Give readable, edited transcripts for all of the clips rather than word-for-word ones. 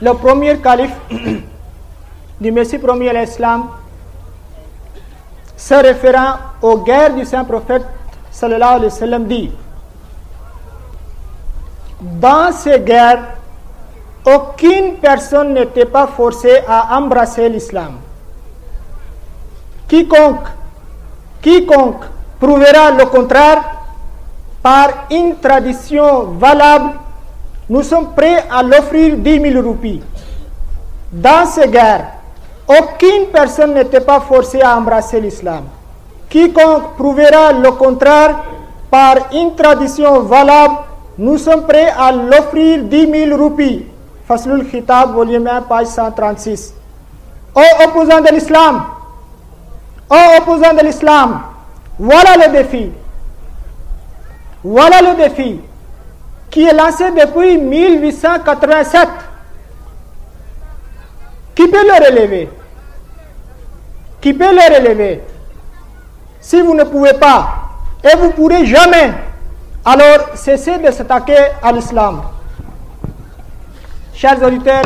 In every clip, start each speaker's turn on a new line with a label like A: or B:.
A: le premier calife du Messie promis à l'Islam, se référant aux guerres du Saint-Prophète sallallahu alayhi wa sallam, dit: dans ces guerres, aucune personne n'était pas forcée à embrasser l'islam. Quiconque prouvera le contraire par une tradition valable, nous sommes prêts à l'offrir 10 000 roupies. Dans ces guerres, aucune personne n'était pas forcée à embrasser l'islam. Quiconque prouvera le contraire par une tradition valable, nous sommes prêts à l'offrir 10 000 roupies. Faslul Khitab, volume 1, page 136. Ô opposants de l'islam, voilà le défi. Voilà le défi qui est lancé depuis 1887. Qui peut le relever? Qui peut le relever? Si vous ne pouvez pas, et vous ne pourrez jamais, alors cessez de s'attaquer à l'islam. Chers auditeurs,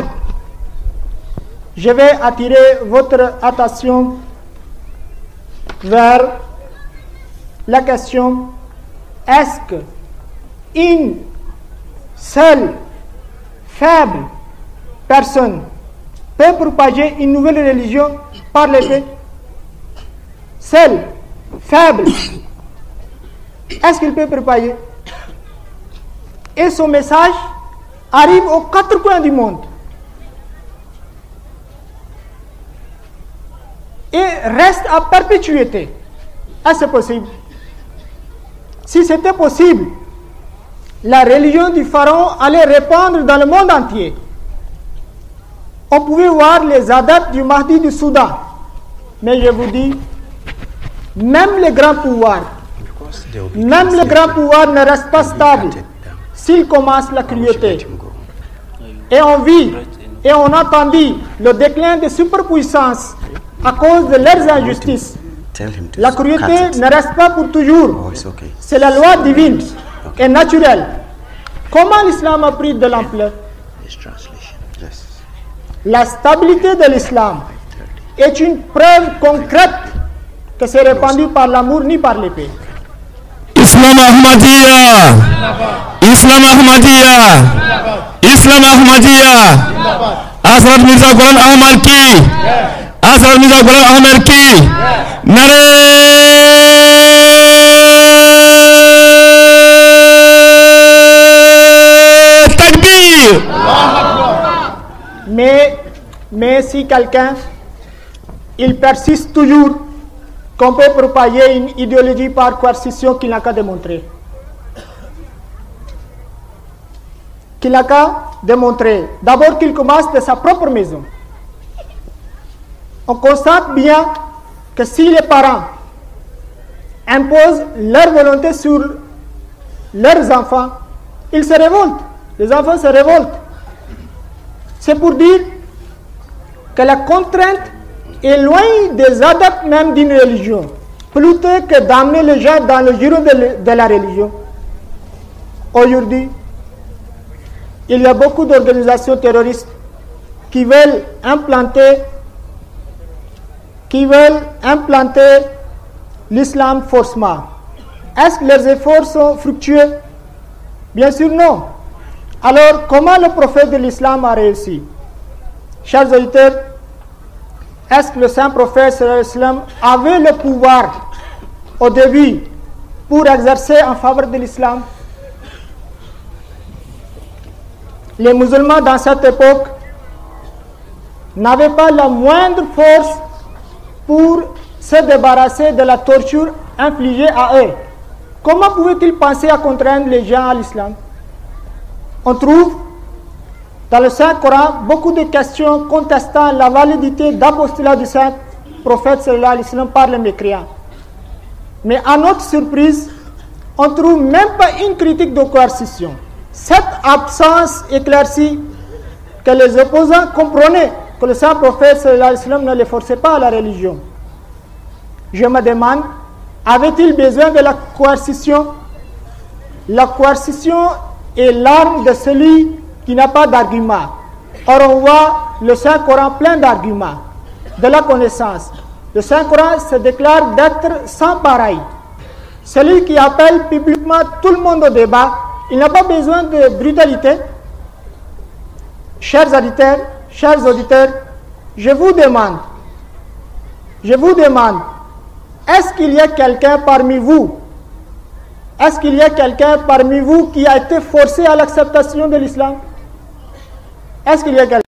A: je vais attirer votre attention vers la question: est-ce qu'une seule faible personne peut propager une nouvelle religion par l'épée? Seul, faible, est-ce qu'il peut propager? Et son message arrive aux quatre coins du monde et reste à perpétuité. Est-ce que c'est possible? Si c'était possible, la religion du pharaon allait répandre dans le monde entier. On pouvait voir les adeptes du Mahdi du Soudan. Mais je vous dis, même les grands pouvoirs ne restent pas stables s'ils commencent la cruauté. Et on vit et on entendit le déclin des superpuissances à cause de leurs injustices. La cruauté ne reste pas pour toujours. C'est la loi divine et naturelle. Comment l'islam a pris de l'ampleur? La stabilité de l'islam est une preuve concrète que c'est répandu par l'amour ni par l'épée.
B: Islam Ahmadiyya, Islam Ahmadiyya, Islam Ahmadiyya, Asrar Mirza Ghulam Ahmad ki, Asrar Mirza Ghulam Ahmad ki, Takbir.
A: Mais si quelqu'un, il persiste toujours qu'on peut propager une idéologie par coercition qu'il n'a qu'à démontrer. D'abord qu'il commence de sa propre maison. On constate bien que si les parents imposent leur volonté sur leurs enfants, ils se révoltent. Les enfants se révoltent. C'est pour dire que la contrainte est loin des adeptes même d'une religion, plutôt que d'amener les gens dans le giron de la religion. Aujourd'hui, il y a beaucoup d'organisations terroristes qui veulent implanter l'islam faussement. Est-ce que leurs efforts sont fructueux? Bien sûr non. Alors comment le prophète de l'islam a réussi? Chers auditeurs, est-ce que le saint prophète sallallahu alayhi wa sallam avait le pouvoir au début pour exercer en faveur de l'islam? Les musulmans dans cette époque n'avaient pas la moindre force pour se débarrasser de la torture infligée à eux. Comment pouvaient-ils penser à contraindre les gens à l'islam? On trouve dans le Saint-Coran beaucoup de questions contestant la validité d'apostolat du saint prophète sallallahu alayhi wa sallam par les mécréants. Mais à notre surprise, on ne trouve même pas une critique de coercition. Cette absence éclaircie que les opposants comprenaient que le saint prophète sallallahu alayhi wa sallam ne les forçait pas à la religion. Je me demande, avait-il besoin de la coercition? La coercition est l'arme de celui qui n'a pas d'argument. Or, on voit le Saint-Coran plein d'arguments, de la connaissance. Le Saint-Coran se déclare d'être sans pareil. Celui qui appelle publiquement tout le monde au débat, il n'a pas besoin de brutalité. Chers auditeurs, je vous demande, est-ce qu'il y a quelqu'un parmi vous qui a été forcé à l'acceptation de l'islam? Est-ce qu'il y a quelqu'un?